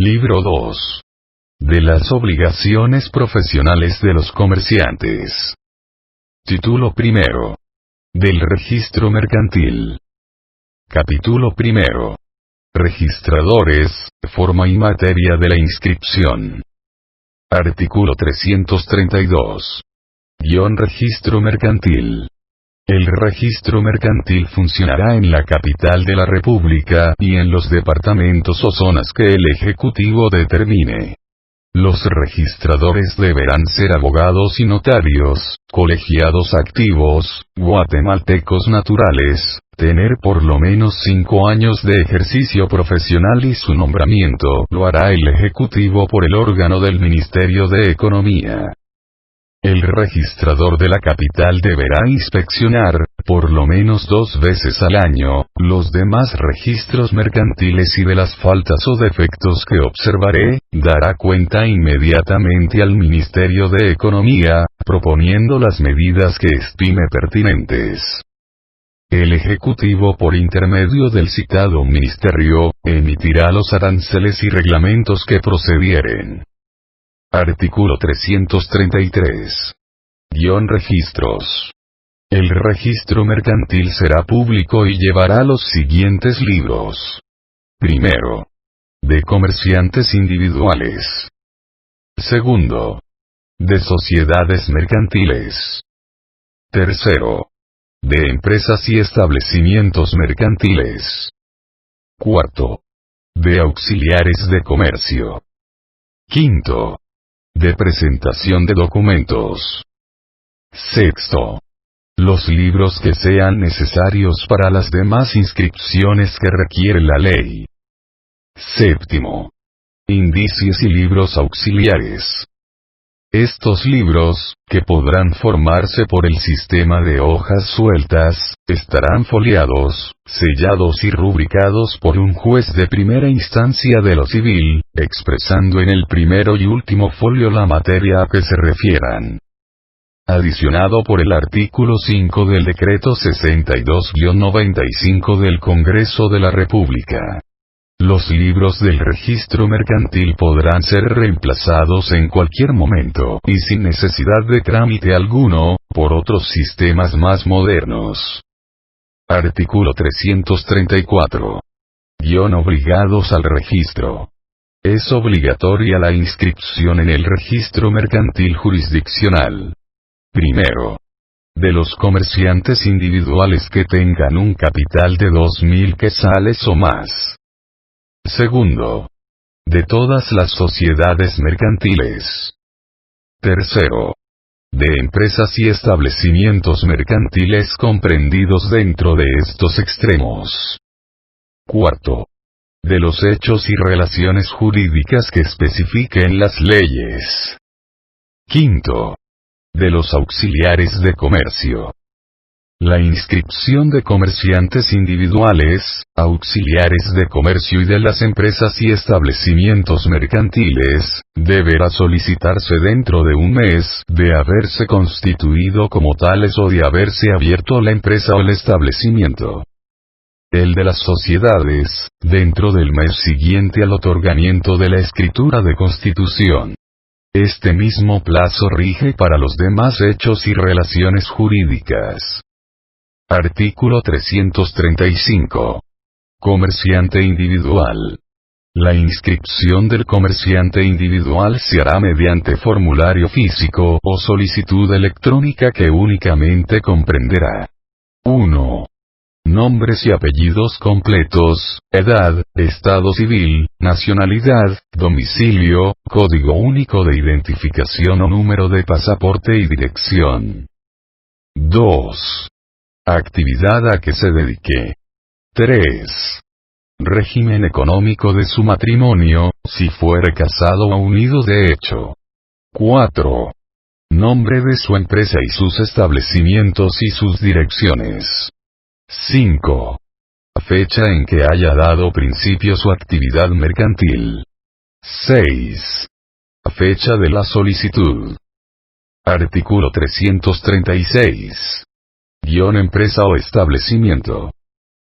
Libro 2. De las obligaciones profesionales de los comerciantes. Título primero. Del registro mercantil. Capítulo primero. Registradores, forma y materia de la inscripción. Artículo 332. Registro mercantil. El registro mercantil funcionará en la capital de la República y en los departamentos o zonas que el Ejecutivo determine. Los registradores deberán ser abogados y notarios, colegiados activos, guatemaltecos naturales, tener por lo menos 5 años de ejercicio profesional y su nombramiento lo hará el Ejecutivo por el órgano del Ministerio de Economía. El registrador de la capital deberá inspeccionar, por lo menos 2 veces al año, los demás registros mercantiles y de las faltas o defectos que observaré, dará cuenta inmediatamente al Ministerio de Economía, proponiendo las medidas que estime pertinentes. El Ejecutivo por intermedio del citado ministerio, emitirá los aranceles y reglamentos que procedieren. Artículo 333. Registros. El registro mercantil será público y llevará los siguientes libros. Primero. De comerciantes individuales. Segundo. De sociedades mercantiles. Tercero. De empresas y establecimientos mercantiles. Cuarto. De auxiliares de comercio. Quinto. De presentación de documentos. Sexto. Los libros que sean necesarios para las demás inscripciones que requiere la ley. Séptimo. Indicios y libros auxiliares. Estos libros, que podrán formarse por el sistema de hojas sueltas, estarán foliados, sellados y rubricados por un juez de primera instancia de lo civil, expresando en el primero y último folio la materia a que se refieran. Adicionado por el artículo 5 del Decreto 62-95 del Congreso de la República. Los libros del registro mercantil podrán ser reemplazados en cualquier momento y sin necesidad de trámite alguno, por otros sistemas más modernos. Artículo 334. Obligados al registro. Es obligatoria la inscripción en el registro mercantil jurisdiccional. Primero. De los comerciantes individuales que tengan un capital de 2.000 quetzales o más. Segundo. De todas las sociedades mercantiles. Tercero. De empresas y establecimientos mercantiles comprendidos dentro de estos extremos. Cuarto. De los hechos y relaciones jurídicas que especifiquen las leyes. Quinto. De los auxiliares de comercio. La inscripción de comerciantes individuales, auxiliares de comercio y de las empresas y establecimientos mercantiles, deberá solicitarse dentro de un mes de haberse constituido como tales o de haberse abierto la empresa o el establecimiento. El de las sociedades, dentro del mes siguiente al otorgamiento de la escritura de constitución. Este mismo plazo rige para los demás hechos y relaciones jurídicas. Artículo 335. Comerciante individual. La inscripción del comerciante individual se hará mediante formulario físico o solicitud electrónica que únicamente comprenderá 1. Nombres y apellidos completos, edad, estado civil, nacionalidad, domicilio, código único de identificación o número de pasaporte y dirección. 2. Actividad a que se dedique. 3. Régimen económico de su matrimonio, si fuere casado o unido de hecho. 4. Nombre de su empresa y sus establecimientos y sus direcciones. 5. Fecha en que haya dado principio su actividad mercantil. 6. Fecha de la solicitud. Artículo 336. Empresa o establecimiento.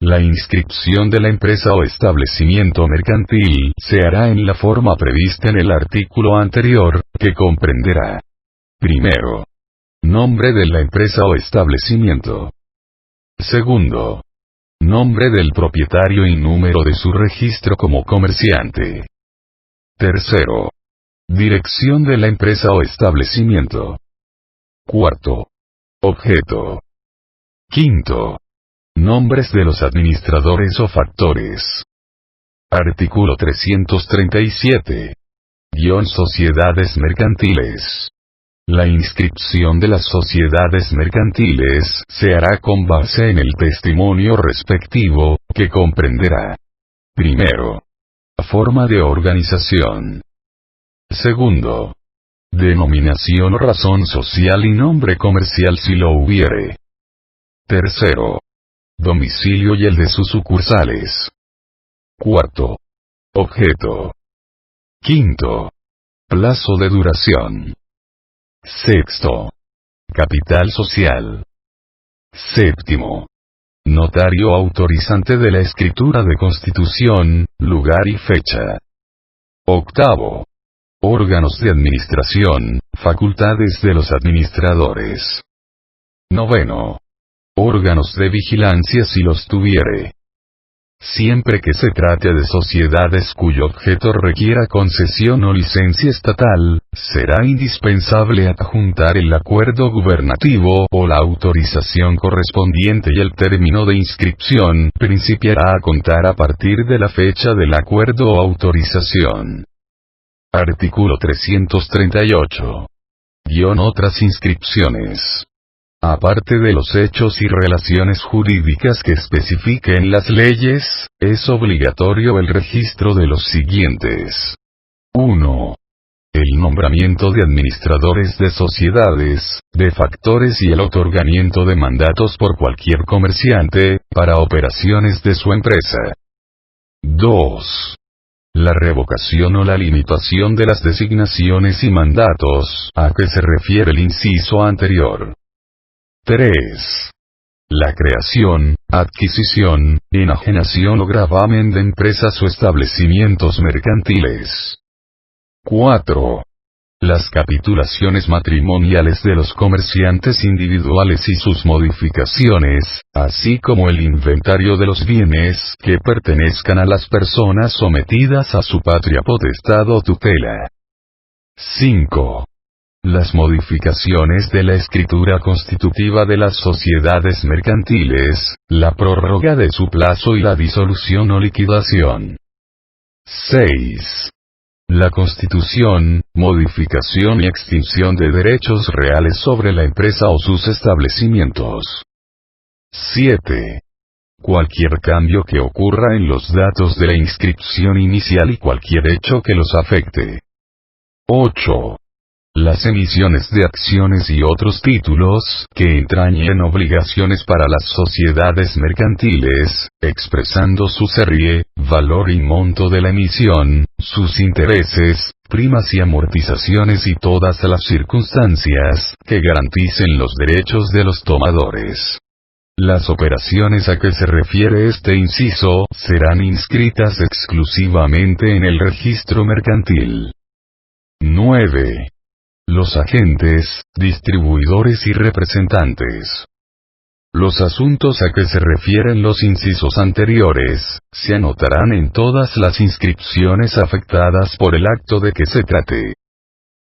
La inscripción de la empresa o establecimiento mercantil se hará en la forma prevista en el artículo anterior, que comprenderá: primero, nombre de la empresa o establecimiento. Segundo, nombre del propietario y número de su registro como comerciante. Tercero, dirección de la empresa o establecimiento. Cuarto, objeto. Quinto, nombres de los administradores o factores. Artículo 337. Sociedades mercantiles. La inscripción de las sociedades mercantiles se hará con base en el testimonio respectivo, que comprenderá: primero, forma de organización. Segundo, denominación o razón social y nombre comercial si lo hubiere. Tercero, domicilio y el de sus sucursales. Cuarto, objeto. Quinto, plazo de duración. Sexto, capital social. Séptimo, notario autorizante de la escritura de constitución, lugar y fecha. Octavo, órganos de administración, facultades de los administradores. Noveno, órganos de vigilancia si los tuviere. Siempre que se trate de sociedades cuyo objeto requiera concesión o licencia estatal, será indispensable adjuntar el acuerdo gubernativo o la autorización correspondiente y el término de inscripción principiará a contar a partir de la fecha del acuerdo o autorización. Artículo 338. Otras inscripciones. Aparte de los hechos y relaciones jurídicas que especifiquen las leyes, es obligatorio el registro de los siguientes. 1. El nombramiento de administradores de sociedades, de factores y el otorgamiento de mandatos por cualquier comerciante, para operaciones de su empresa. 2. La revocación o la limitación de las designaciones y mandatos, a que se refiere el inciso anterior. 3. La creación, adquisición, enajenación o gravamen de empresas o establecimientos mercantiles. 4. Las capitulaciones matrimoniales de los comerciantes individuales y sus modificaciones, así como el inventario de los bienes que pertenezcan a las personas sometidas a su patria potestad o tutela. 5. Las modificaciones de la escritura constitutiva de las sociedades mercantiles, la prórroga de su plazo y la disolución o liquidación. 6. La constitución, modificación y extinción de derechos reales sobre la empresa o sus establecimientos. 7. Cualquier cambio que ocurra en los datos de la inscripción inicial y cualquier hecho que los afecte. 8. Las emisiones de acciones y otros títulos que entrañen obligaciones para las sociedades mercantiles, expresando su serie, valor y monto de la emisión, sus intereses, primas y amortizaciones y todas las circunstancias que garanticen los derechos de los tomadores. Las operaciones a que se refiere este inciso serán inscritas exclusivamente en el registro mercantil. 9. Los agentes, distribuidores y representantes. Los asuntos a que se refieren los incisos anteriores, se anotarán en todas las inscripciones afectadas por el acto de que se trate.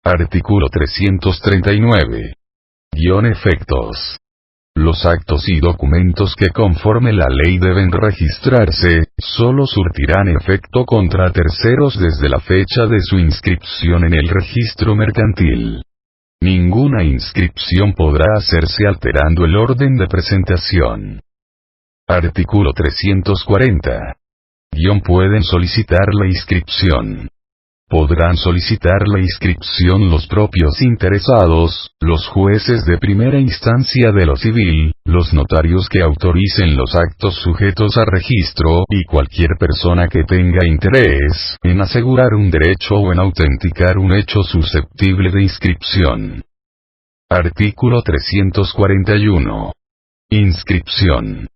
Artículo 339. Efectos. Los actos y documentos que conforme la ley deben registrarse, solo surtirán efecto contra terceros desde la fecha de su inscripción en el registro mercantil. Ninguna inscripción podrá hacerse alterando el orden de presentación. Artículo 340. Pueden solicitar la inscripción. Podrán solicitar la inscripción los propios interesados, los jueces de primera instancia de lo civil, los notarios que autoricen los actos sujetos a registro y cualquier persona que tenga interés en asegurar un derecho o en autenticar un hecho susceptible de inscripción. Artículo 341. Inscripción.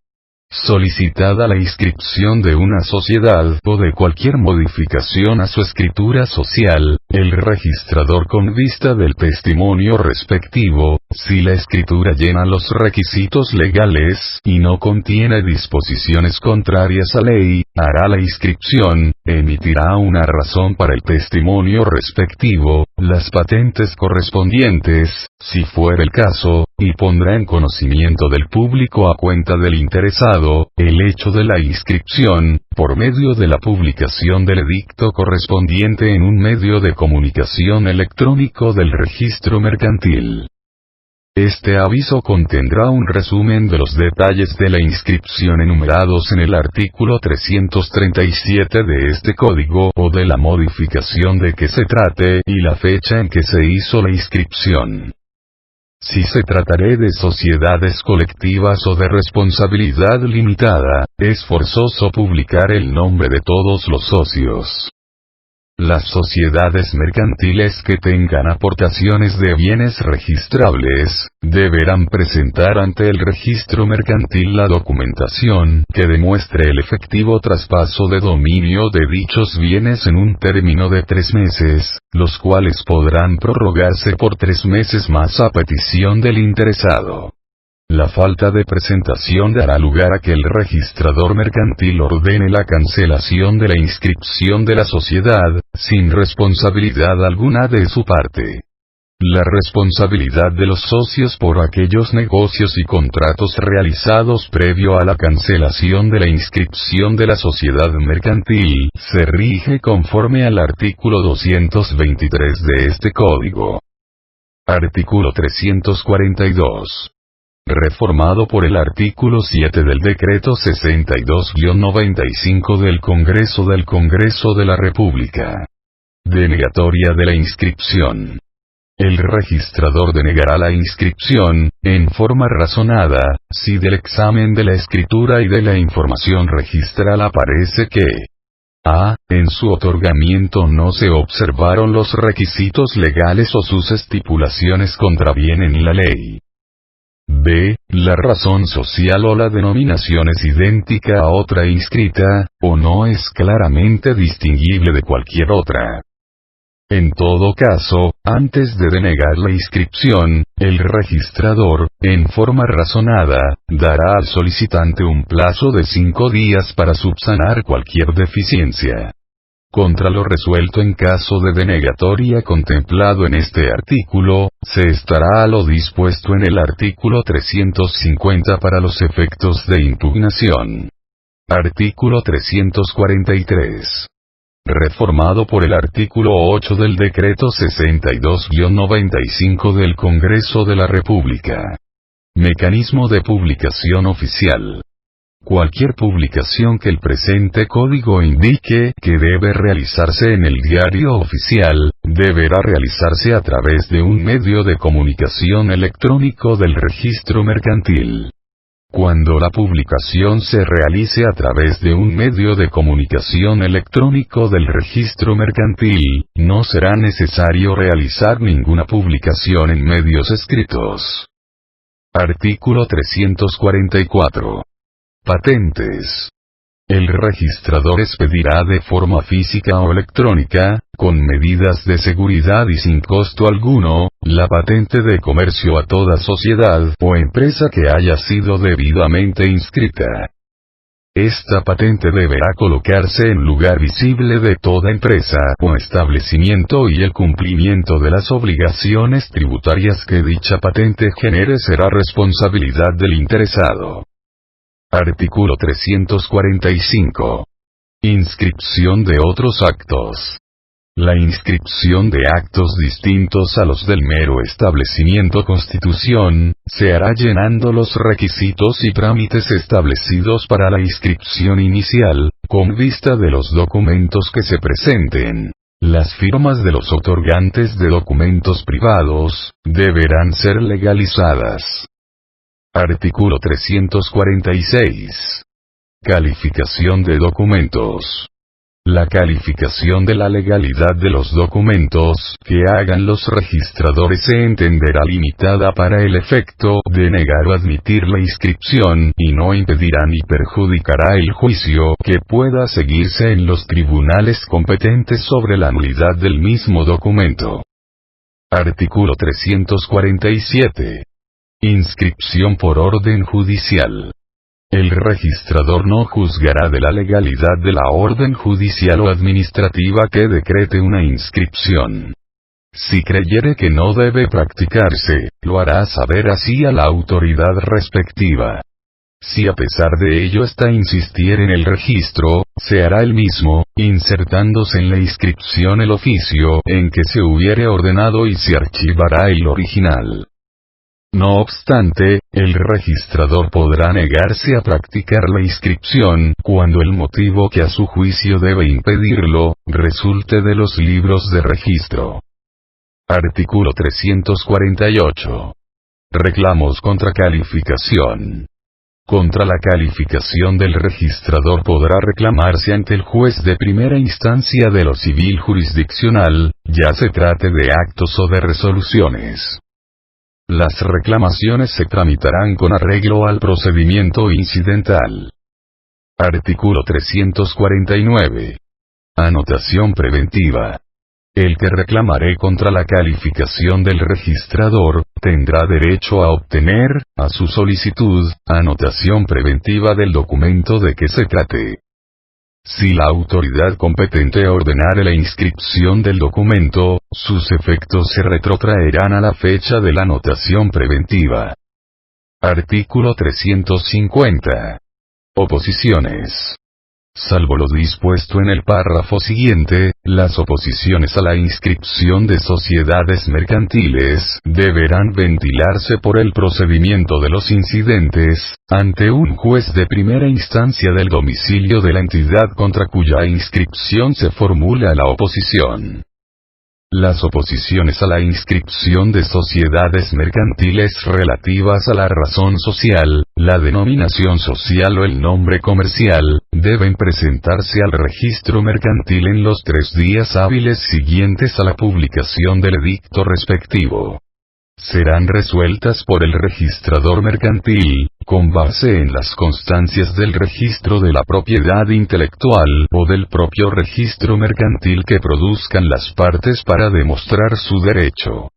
Solicitada la inscripción de una sociedad o de cualquier modificación a su escritura social, el registrador con vista del testimonio respectivo, si la escritura llena los requisitos legales y no contiene disposiciones contrarias a ley, hará la inscripción, emitirá una razón para el testimonio respectivo, las patentes correspondientes, si fuera el caso, y pondrá en conocimiento del público a cuenta del interesado, el hecho de la inscripción, por medio de la publicación del edicto correspondiente en un medio de comunicación electrónico del registro mercantil. Este aviso contendrá un resumen de los detalles de la inscripción enumerados en el artículo 337 de este código o de la modificación de que se trate y la fecha en que se hizo la inscripción. Si se tratare de sociedades colectivas o de responsabilidad limitada, es forzoso publicar el nombre de todos los socios. Las sociedades mercantiles que tengan aportaciones de bienes registrables, deberán presentar ante el registro mercantil la documentación que demuestre el efectivo traspaso de dominio de dichos bienes en un término de 3 meses, los cuales podrán prorrogarse por 3 meses más a petición del interesado. La falta de presentación dará lugar a que el registrador mercantil ordene la cancelación de la inscripción de la sociedad, sin responsabilidad alguna de su parte. La responsabilidad de los socios por aquellos negocios y contratos realizados previo a la cancelación de la inscripción de la sociedad mercantil, se rige conforme al artículo 223 de este código. Artículo 342. Reformado por el artículo 7 del Decreto 62-95 del Congreso de la República. Denegatoria de la inscripción. El registrador denegará la inscripción, en forma razonada, si del examen de la escritura y de la información registral aparece que a. En su otorgamiento no se observaron los requisitos legales o sus estipulaciones contravienen la ley. B. La razón social o la denominación es idéntica a otra inscrita, o no es claramente distinguible de cualquier otra. En todo caso, antes de denegar la inscripción, el registrador, en forma razonada, dará al solicitante un plazo de 5 días para subsanar cualquier deficiencia. Contra lo resuelto en caso de denegatoria contemplado en este artículo, se estará a lo dispuesto en el artículo 350 para los efectos de impugnación. Artículo 343. Reformado por el artículo 8 del Decreto 62-95 del Congreso de la República. Mecanismo de publicación oficial. Cualquier publicación que el presente código indique que debe realizarse en el diario oficial, deberá realizarse a través de un medio de comunicación electrónico del registro mercantil. Cuando la publicación se realice a través de un medio de comunicación electrónico del registro mercantil, no será necesario realizar ninguna publicación en medios escritos. Artículo 344. Patentes. El registrador expedirá de forma física o electrónica, con medidas de seguridad y sin costo alguno, la patente de comercio a toda sociedad o empresa que haya sido debidamente inscrita. Esta patente deberá colocarse en lugar visible de toda empresa o establecimiento y el cumplimiento de las obligaciones tributarias que dicha patente genere será responsabilidad del interesado. Artículo 345. Inscripción de otros actos. La inscripción de actos distintos a los del mero establecimiento constitución, se hará llenando los requisitos y trámites establecidos para la inscripción inicial, con vista de los documentos que se presenten. Las firmas de los otorgantes de documentos privados, deberán ser legalizadas. Artículo 346. Calificación de documentos. La calificación de la legalidad de los documentos que hagan los registradores se entenderá limitada para el efecto de negar o admitir la inscripción, y no impedirá ni perjudicará el juicio que pueda seguirse en los tribunales competentes sobre la nulidad del mismo documento. Artículo 347. Inscripción por orden judicial. El registrador no juzgará de la legalidad de la orden judicial o administrativa que decrete una inscripción. Si creyere que no debe practicarse, lo hará saber así a la autoridad respectiva. Si a pesar de ello ésta insistiere en el registro, se hará el mismo, insertándose en la inscripción el oficio en que se hubiere ordenado y se archivará el original. No obstante, el registrador podrá negarse a practicar la inscripción cuando el motivo que a su juicio debe impedirlo resulte de los libros de registro. Artículo 348. Reclamos contra calificación. Contra la calificación del registrador podrá reclamarse ante el juez de primera instancia de lo civil jurisdiccional, ya se trate de actos o de resoluciones. Las reclamaciones se tramitarán con arreglo al procedimiento incidental. Artículo 349. Anotación preventiva. El que reclamare contra la calificación del registrador, tendrá derecho a obtener, a su solicitud, anotación preventiva del documento de que se trate. Si la autoridad competente ordenare la inscripción del documento, sus efectos se retrotraerán a la fecha de la anotación preventiva. Artículo 350. Oposiciones. Salvo lo dispuesto en el párrafo siguiente, las oposiciones a la inscripción de sociedades mercantiles deberán ventilarse por el procedimiento de los incidentes, ante un juez de primera instancia del domicilio de la entidad contra cuya inscripción se formula la oposición. Las oposiciones a la inscripción de sociedades mercantiles relativas a la razón social, la denominación social o el nombre comercial, deben presentarse al registro mercantil en los 3 días hábiles siguientes a la publicación del edicto respectivo. Serán resueltas por el registrador mercantil, con base en las constancias del registro de la propiedad intelectual o del propio registro mercantil que produzcan las partes para demostrar su derecho.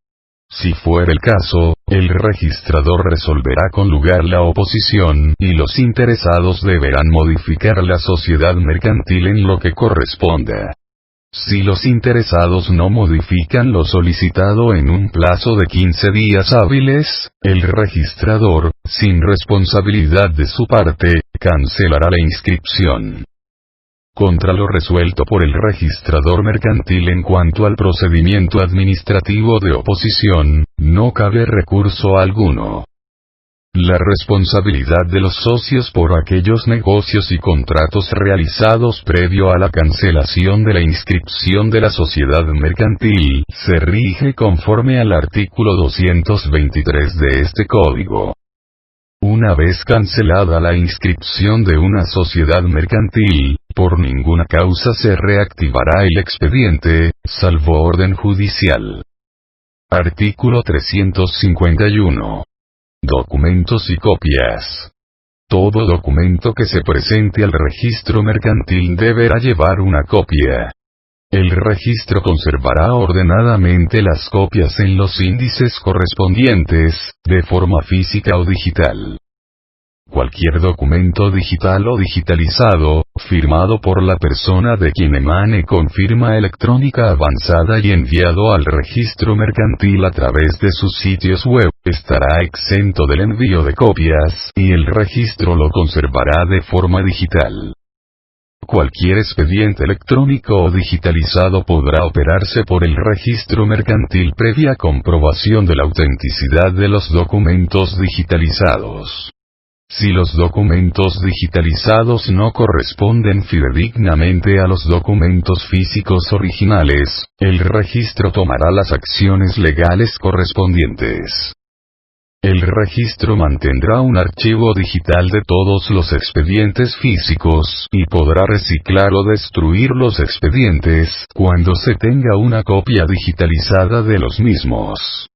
Si fuera el caso, el registrador resolverá con lugar la oposición y los interesados deberán modificar la sociedad mercantil en lo que corresponda. Si los interesados no modifican lo solicitado en un plazo de 15 días hábiles, el registrador, sin responsabilidad de su parte, cancelará la inscripción. Contra lo resuelto por el registrador mercantil en cuanto al procedimiento administrativo de oposición, no cabe recurso alguno. La responsabilidad de los socios por aquellos negocios y contratos realizados previo a la cancelación de la inscripción de la sociedad mercantil, se rige conforme al artículo 223 de este Código. Una vez cancelada la inscripción de una sociedad mercantil, por ninguna causa se reactivará el expediente, salvo orden judicial. Artículo 351. Documentos y copias. Todo documento que se presente al registro mercantil deberá llevar una copia. El registro conservará ordenadamente las copias en los índices correspondientes, de forma física o digital. Cualquier documento digital o digitalizado, firmado por la persona de quien emane con firma electrónica avanzada y enviado al registro mercantil a través de sus sitios web, estará exento del envío de copias, y el registro lo conservará de forma digital. Cualquier expediente electrónico o digitalizado podrá operarse por el registro mercantil previa comprobación de la autenticidad de los documentos digitalizados. Si los documentos digitalizados no corresponden fidedignamente a los documentos físicos originales, el registro tomará las acciones legales correspondientes. El registro mantendrá un archivo digital de todos los expedientes físicos y podrá reciclar o destruir los expedientes cuando se tenga una copia digitalizada de los mismos.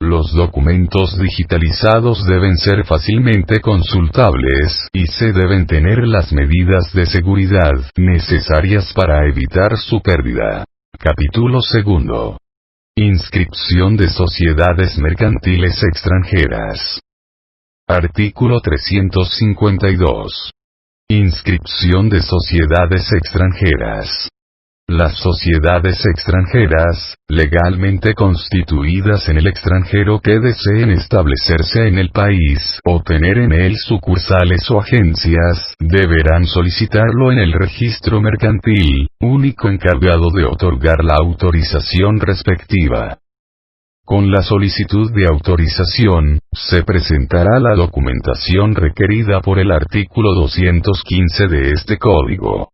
Los documentos digitalizados deben ser fácilmente consultables y se deben tener las medidas de seguridad necesarias para evitar su pérdida. Capítulo 2. Inscripción de sociedades mercantiles extranjeras. Artículo 352. Inscripción de sociedades extranjeras. Las sociedades extranjeras, legalmente constituidas en el extranjero que deseen establecerse en el país o tener en él sucursales o agencias, deberán solicitarlo en el registro mercantil, único encargado de otorgar la autorización respectiva. Con la solicitud de autorización, se presentará la documentación requerida por el artículo 215 de este Código.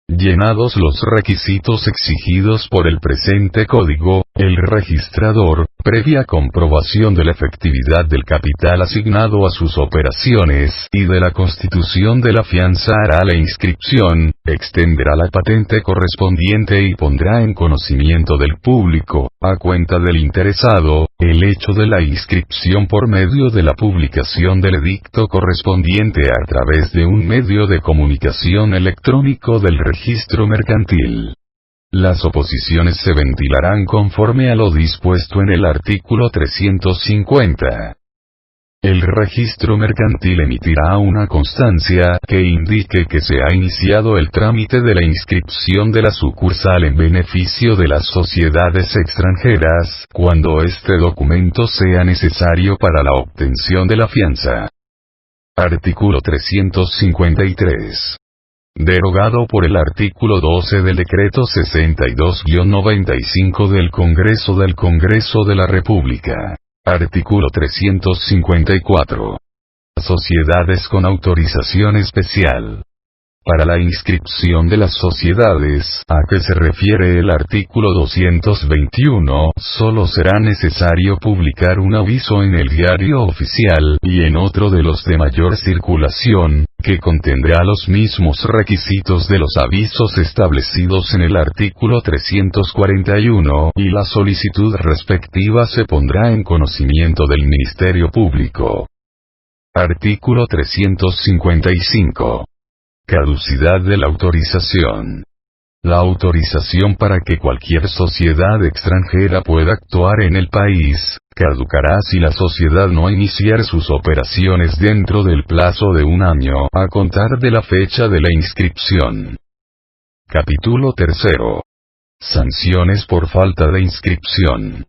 Llenados los requisitos exigidos por el presente código, el registrador, previa comprobación de la efectividad del capital asignado a sus operaciones y de la constitución de la fianza, hará la inscripción, extenderá la patente correspondiente y pondrá en conocimiento del público, a cuenta del interesado, el hecho de la inscripción por medio de la publicación del edicto correspondiente a través de un medio de comunicación electrónico del registro mercantil. Las oposiciones se ventilarán conforme a lo dispuesto en el artículo 350. El registro mercantil emitirá una constancia que indique que se ha iniciado el trámite de la inscripción de la sucursal en beneficio de las sociedades extranjeras, cuando este documento sea necesario para la obtención de la fianza. Artículo 353. Derogado por el artículo 12 del Decreto 62-95 del Congreso de la República. Artículo 354. Sociedades con autorización especial. Para la inscripción de las sociedades a que se refiere el artículo 221, solo será necesario publicar un aviso en el Diario Oficial y en otro de los de mayor circulación, que contendrá los mismos requisitos de los avisos establecidos en el artículo 341, y la solicitud respectiva se pondrá en conocimiento del Ministerio Público. Artículo 355. Caducidad de la autorización. La autorización para que cualquier sociedad extranjera pueda actuar en el país, caducará si la sociedad no iniciar sus operaciones dentro del plazo de un año a contar de la fecha de la inscripción. Capítulo 3. Sanciones por falta de inscripción.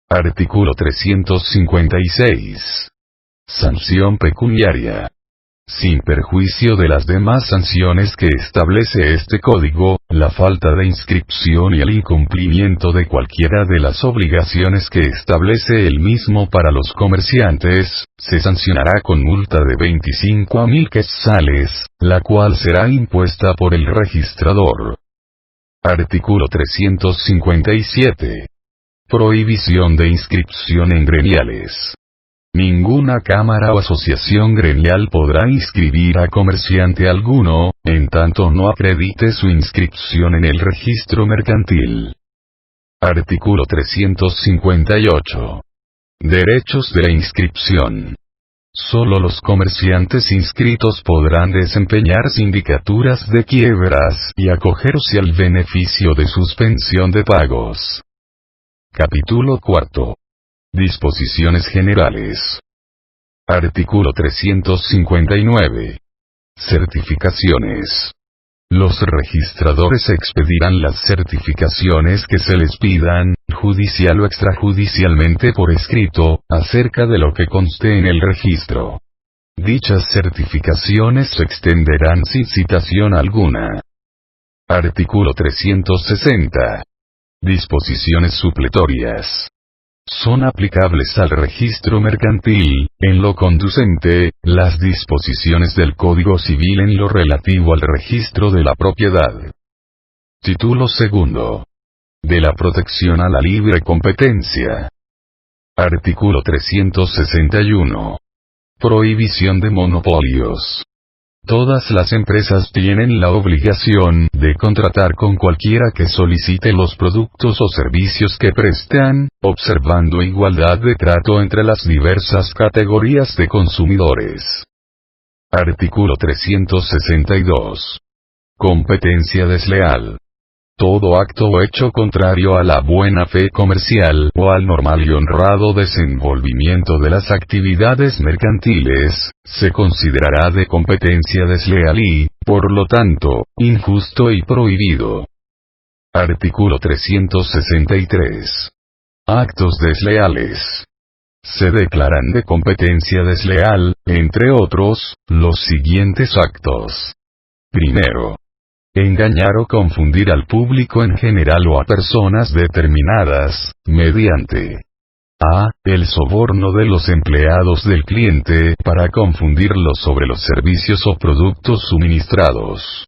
Artículo 356. Sanción pecuniaria. Sin perjuicio de las demás sanciones que establece este código, la falta de inscripción y el incumplimiento de cualquiera de las obligaciones que establece el mismo para los comerciantes, se sancionará con multa de 25 a 1000 quetzales, la cual será impuesta por el registrador. Artículo 357. Prohibición de inscripción en gremiales. Ninguna cámara o asociación gremial podrá inscribir a comerciante alguno, en tanto no acredite su inscripción en el registro mercantil. Artículo 358. Derechos de la inscripción. Solo los comerciantes inscritos podrán desempeñar sindicaturas de quiebras y acogerse al beneficio de suspensión de pagos. Capítulo 4. Disposiciones generales. Artículo 359. Certificaciones. Los registradores expedirán las certificaciones que se les pidan, judicial o extrajudicialmente por escrito, acerca de lo que conste en el registro. Dichas certificaciones se extenderán sin citación alguna. Artículo 360. Disposiciones supletorias. Son aplicables al registro mercantil, en lo conducente, las disposiciones del Código Civil en lo relativo al registro de la propiedad. Título 2. De la protección a la libre competencia. Artículo 361. Prohibición de monopolios. Todas las empresas tienen la obligación de contratar con cualquiera que solicite los productos o servicios que prestan, observando igualdad de trato entre las diversas categorías de consumidores. Artículo 362. Competencia desleal. Todo acto o hecho contrario a la buena fe comercial o al normal y honrado desenvolvimiento de las actividades mercantiles, se considerará de competencia desleal y, por lo tanto, injusto y prohibido. Artículo 363. Actos desleales. Se declaran de competencia desleal, entre otros, los siguientes actos. Primero, engañar o confundir al público en general o a personas determinadas, mediante a. El soborno de los empleados del cliente para confundirlos sobre los servicios o productos suministrados.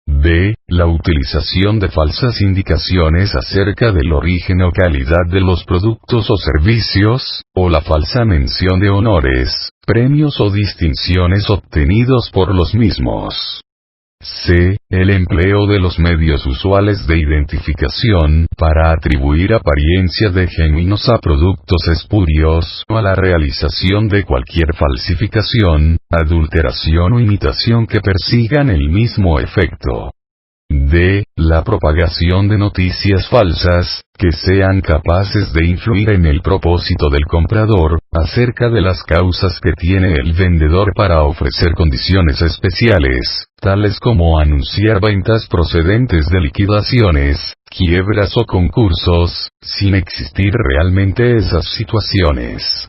B. La utilización de falsas indicaciones acerca del origen o calidad de los productos o servicios, o la falsa mención de honores, premios o distinciones obtenidos por los mismos. C. El empleo de los medios usuales de identificación para atribuir apariencia de genuinos a productos espurios o a la realización de cualquier falsificación, adulteración o imitación que persigan el mismo efecto. D. La propagación de noticias falsas, que sean capaces de influir en el propósito del comprador, acerca de las causas que tiene el vendedor para ofrecer condiciones especiales, tales como anunciar ventas procedentes de liquidaciones, quiebras o concursos, sin existir realmente esas situaciones.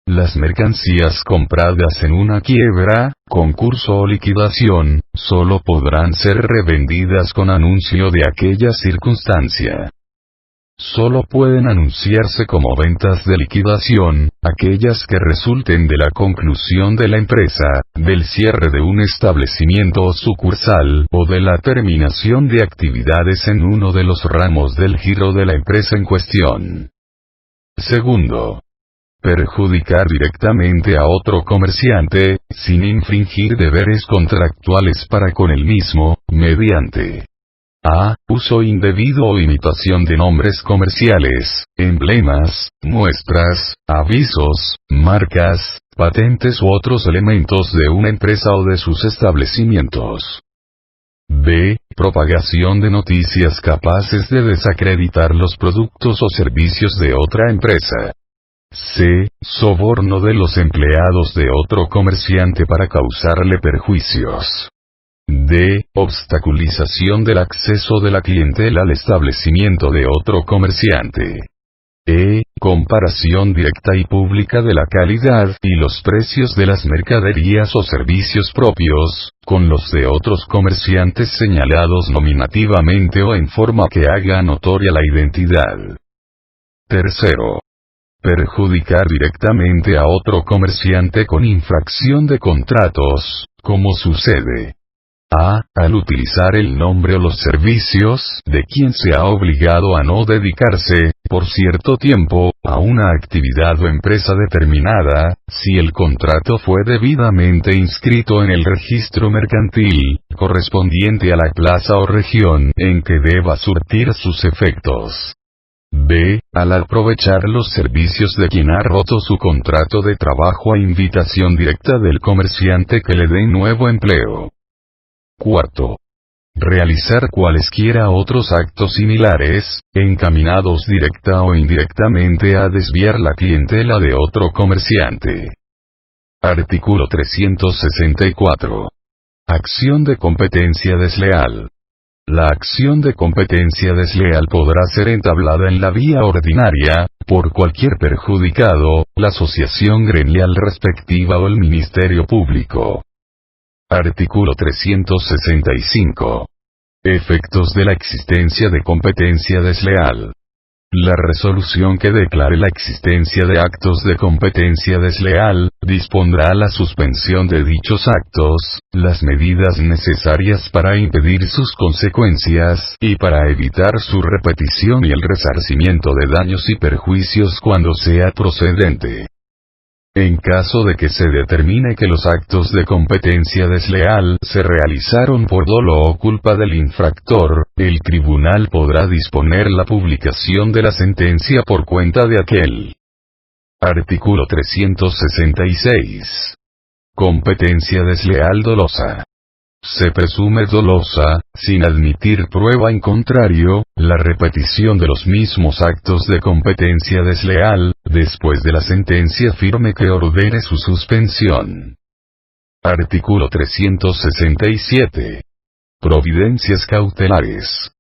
Las mercancías compradas en una quiebra, concurso o liquidación, solo podrán ser revendidas con anuncio de aquella circunstancia. Solo pueden anunciarse como ventas de liquidación, aquellas que resulten de la conclusión de la empresa, del cierre de un establecimiento o sucursal, o de la terminación de actividades en uno de los ramos del giro de la empresa en cuestión. Segundo, perjudicar directamente a otro comerciante, sin infringir deberes contractuales para con el mismo, mediante a. Uso indebido o imitación de nombres comerciales, emblemas, muestras, avisos, marcas, patentes u otros elementos de una empresa o de sus establecimientos. B. Propagación de noticias capaces de desacreditar los productos o servicios de otra empresa. C. Soborno de los empleados de otro comerciante para causarle perjuicios. D. Obstaculización del acceso de la clientela al establecimiento de otro comerciante. E. Comparación directa y pública de la calidad y los precios de las mercaderías o servicios propios, con los de otros comerciantes señalados nominativamente o en forma que haga notoria la identidad. Tercero, perjudicar directamente a otro comerciante con infracción de contratos, como sucede a. Al utilizar el nombre o los servicios de quien se ha obligado a no dedicarse, por cierto tiempo, a una actividad o empresa determinada, si el contrato fue debidamente inscrito en el registro mercantil, correspondiente a la plaza o región en que deba surtir sus efectos. B. Al aprovechar los servicios de quien ha roto su contrato de trabajo a invitación directa del comerciante que le dé nuevo empleo. Cuarto, realizar cualesquiera otros actos similares, encaminados directa o indirectamente a desviar la clientela de otro comerciante. Artículo 364. Acción de competencia desleal. La acción de competencia desleal podrá ser entablada en la vía ordinaria, por cualquier perjudicado, la asociación gremial respectiva o el Ministerio Público. Artículo 365. Efectos de la existencia de competencia desleal. La resolución que declare la existencia de actos de competencia desleal, dispondrá la suspensión de dichos actos, las medidas necesarias para impedir sus consecuencias, y para evitar su repetición y el resarcimiento de daños y perjuicios cuando sea procedente. En caso de que se determine que los actos de competencia desleal se realizaron por dolo o culpa del infractor, el tribunal podrá disponer la publicación de la sentencia por cuenta de aquel. Artículo 366. Competencia desleal dolosa. Se presume dolosa, sin admitir prueba en contrario, la repetición de los mismos actos de competencia desleal, después de la sentencia firme que ordene su suspensión. Artículo 367. Providencias cautelares.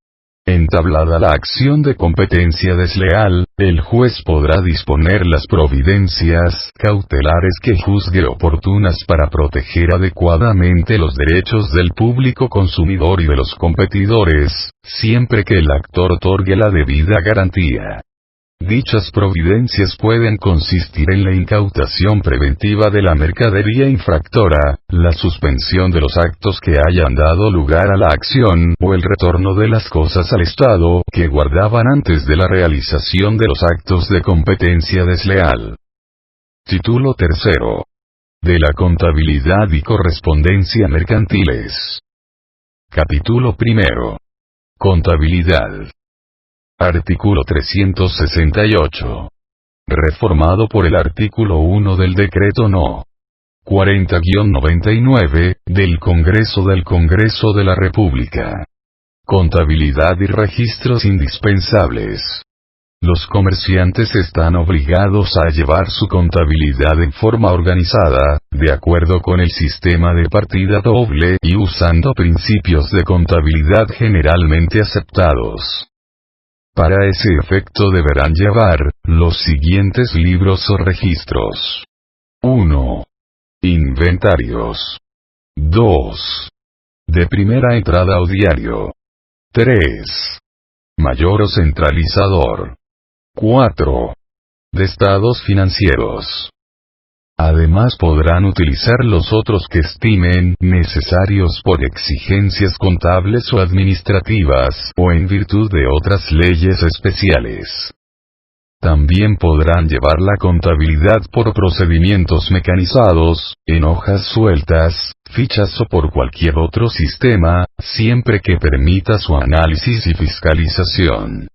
Entablada la acción de competencia desleal, el juez podrá disponer las providencias cautelares que juzgue oportunas para proteger adecuadamente los derechos del público consumidor y de los competidores, siempre que el actor otorgue la debida garantía. Dichas providencias pueden consistir en la incautación preventiva de la mercadería infractora, la suspensión de los actos que hayan dado lugar a la acción o el retorno de las cosas al Estado que guardaban antes de la realización de los actos de competencia desleal. Título tercero. De la contabilidad y correspondencia mercantiles. Capítulo primero. Contabilidad. Artículo 368. Reformado por el artículo 1 del Decreto No. 40-99, del Congreso de la República. Contabilidad y registros indispensables. Los comerciantes están obligados a llevar su contabilidad en forma organizada, de acuerdo con el sistema de partida doble y usando principios de contabilidad generalmente aceptados. Para ese efecto deberán llevar los siguientes libros o registros. 1. Inventarios. 2. De primera entrada o diario. 3. Mayor o centralizador. 4. De estados financieros. Además podrán utilizar los otros que estimen necesarios por exigencias contables o administrativas, o en virtud de otras leyes especiales. También podrán llevar la contabilidad por procedimientos mecanizados, en hojas sueltas, fichas o por cualquier otro sistema, siempre que permita su análisis y fiscalización.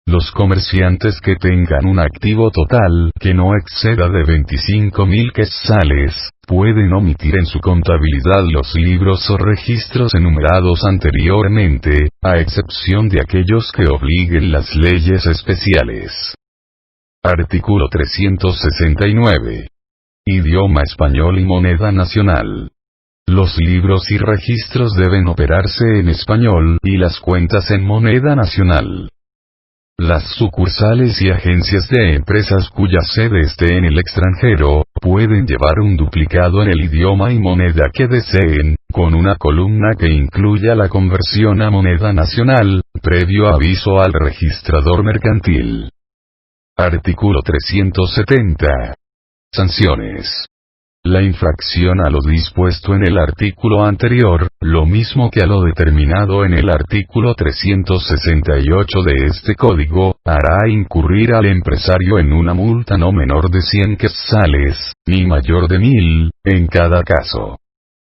Los comerciantes que tengan un activo total que no exceda de 25.000 quetzales, pueden omitir en su contabilidad los libros o registros enumerados anteriormente, a excepción de aquellos que obliguen las leyes especiales. Artículo 369. Idioma español y moneda nacional. Los libros y registros deben operarse en español y las cuentas en moneda nacional. Las sucursales y agencias de empresas cuya sede esté en el extranjero, pueden llevar un duplicado en el idioma y moneda que deseen, con una columna que incluya la conversión a moneda nacional, previo aviso al registrador mercantil. Artículo 370. Sanciones. La infracción a lo dispuesto en el artículo anterior, lo mismo que a lo determinado en el artículo 368 de este código, hará incurrir al empresario en una multa no menor de 100 quetzales, ni mayor de 1.000, en cada caso.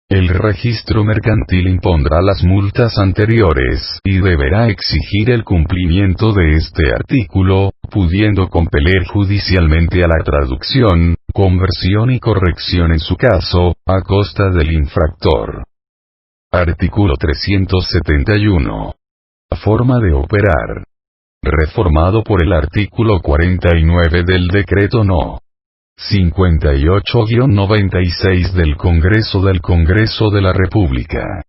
El registro mercantil impondrá las multas anteriores y deberá exigir el cumplimiento de este artículo, pudiendo compeler judicialmente a la traducción, conversión y corrección en su caso, a costa del infractor. Artículo 371. Forma de operar. Reformado por el artículo 49 del Decreto No. 58-96 del Congreso de la República.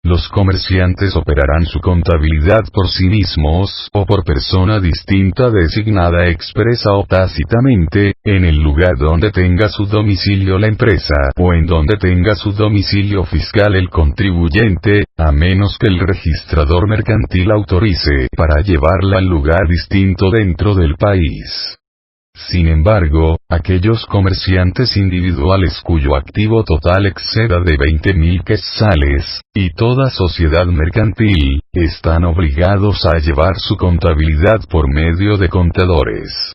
Los comerciantes operarán su contabilidad por sí mismos o por persona distinta designada expresa o tácitamente, en el lugar donde tenga su domicilio la empresa o en donde tenga su domicilio fiscal el contribuyente, a menos que el registrador mercantil autorice para llevarla al lugar distinto dentro del país. Sin embargo, aquellos comerciantes individuales cuyo activo total exceda de 20.000 quetzales, y toda sociedad mercantil, están obligados a llevar su contabilidad por medio de contadores.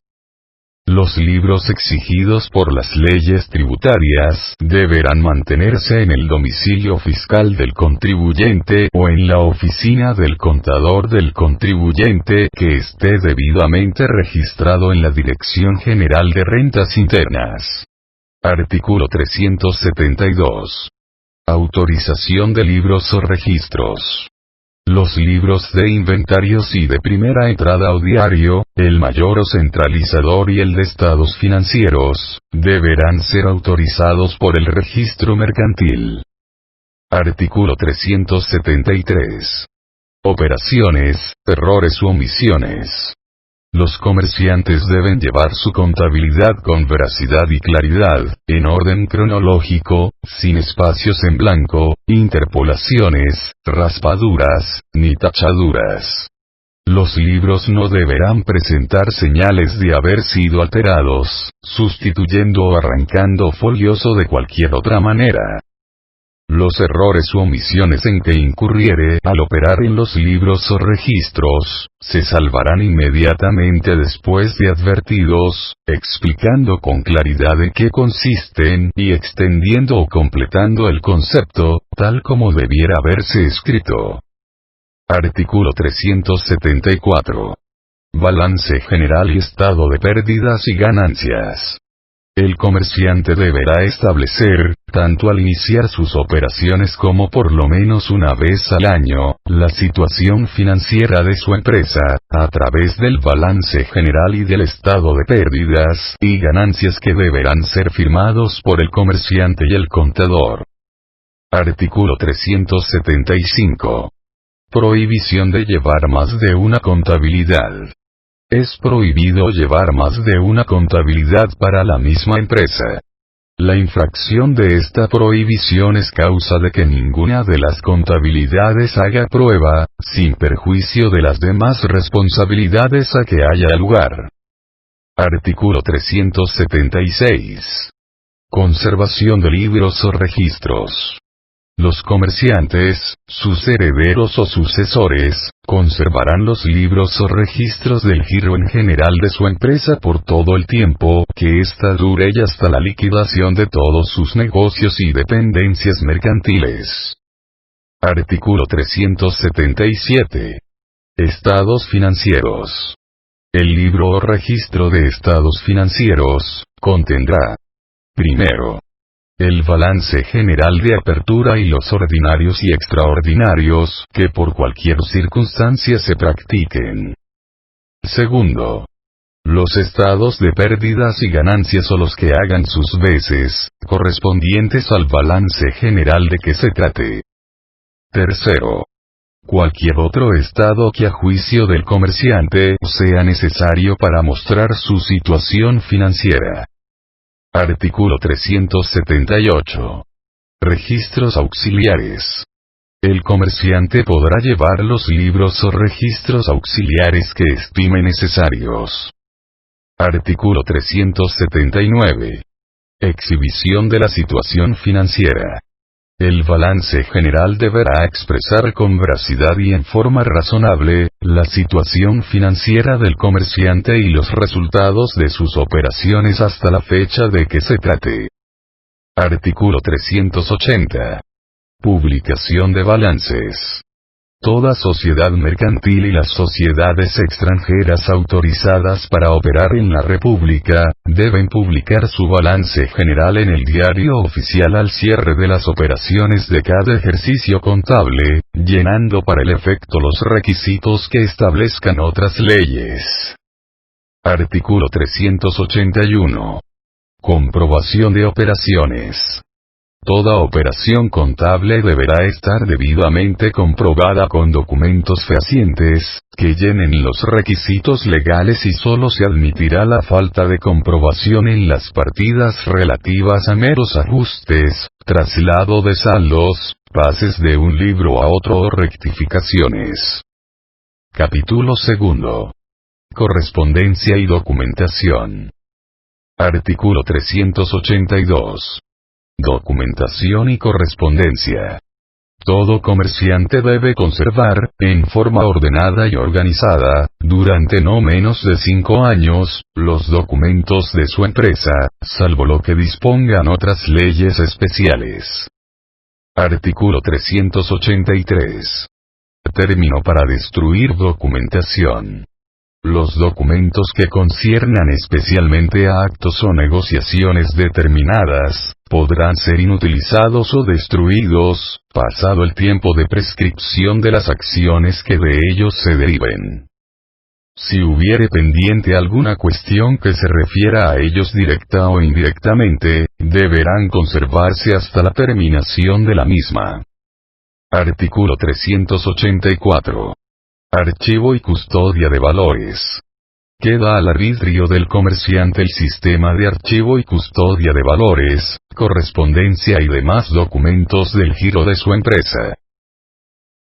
Los libros exigidos por las leyes tributarias deberán mantenerse en el domicilio fiscal del contribuyente o en la oficina del contador del contribuyente que esté debidamente registrado en la Dirección General de Rentas Internas. Artículo 372. Autorización de libros o registros. Los libros de inventarios y de primera entrada o diario, el mayor o centralizador y el de estados financieros, deberán ser autorizados por el registro mercantil. Artículo 373. Operaciones, errores u omisiones. Los comerciantes deben llevar su contabilidad con veracidad y claridad, en orden cronológico, sin espacios en blanco, interpolaciones, raspaduras, ni tachaduras. Los libros no deberán presentar señales de haber sido alterados, sustituyendo o arrancando folios o de cualquier otra manera. Los errores u omisiones en que incurriere al operar en los libros o registros, se salvarán inmediatamente después de advertidos, explicando con claridad en qué consisten y extendiendo o completando el concepto, tal como debiera haberse escrito. Artículo 374. Balance general y estado de pérdidas y ganancias. El comerciante deberá establecer, tanto al iniciar sus operaciones como por lo menos una vez al año, la situación financiera de su empresa, a través del balance general y del estado de pérdidas y ganancias que deberán ser firmados por el comerciante y el contador. Artículo 375. Prohibición de llevar más de una contabilidad. Es prohibido llevar más de una contabilidad para la misma empresa. La infracción de esta prohibición es causa de que ninguna de las contabilidades haga prueba, sin perjuicio de las demás responsabilidades a que haya lugar. Artículo 376. Conservación de libros o registros. Los comerciantes, sus herederos o sucesores, conservarán los libros o registros del giro en general de su empresa por todo el tiempo que ésta dure y hasta la liquidación de todos sus negocios y dependencias mercantiles. Artículo 377. Estados financieros. El libro o registro de estados financieros contendrá: primero, el balance general de apertura y los ordinarios y extraordinarios que por cualquier circunstancia se practiquen. Segundo, los estados de pérdidas y ganancias o los que hagan sus veces, correspondientes al balance general de que se trate. Tercero, cualquier otro estado que a juicio del comerciante sea necesario para mostrar su situación financiera. Artículo 378. Registros auxiliares. El comerciante podrá llevar los libros o registros auxiliares que estime necesarios. Artículo 379. Exhibición de la situación financiera. El balance general deberá expresar con veracidad y en forma razonable, la situación financiera del comerciante y los resultados de sus operaciones hasta la fecha de que se trate. Artículo 380. Publicación de balances. Toda sociedad mercantil y las sociedades extranjeras autorizadas para operar en la República, deben publicar su balance general en el diario oficial al cierre de las operaciones de cada ejercicio contable, llenando para el efecto los requisitos que establezcan otras leyes. Artículo 381. Comprobación de operaciones. Toda operación contable deberá estar debidamente comprobada con documentos fehacientes, que llenen los requisitos legales y solo se admitirá la falta de comprobación en las partidas relativas a meros ajustes, traslado de saldos, pases de un libro a otro o rectificaciones. Capítulo 2. Correspondencia y documentación. Artículo 382. Documentación y correspondencia. Todo comerciante debe conservar, en forma ordenada y organizada, durante no menos de 5 años, los documentos de su empresa, salvo lo que dispongan otras leyes especiales. Artículo 383. Término para destruir documentación. Los documentos que conciernan especialmente a actos o negociaciones determinadas, podrán ser inutilizados o destruidos, pasado el tiempo de prescripción de las acciones que de ellos se deriven. Si hubiere pendiente alguna cuestión que se refiera a ellos directa o indirectamente, deberán conservarse hasta la terminación de la misma. Artículo 384. Archivo y custodia de valores. Queda al arbitrio del comerciante el sistema de archivo y custodia de valores, correspondencia y demás documentos del giro de su empresa.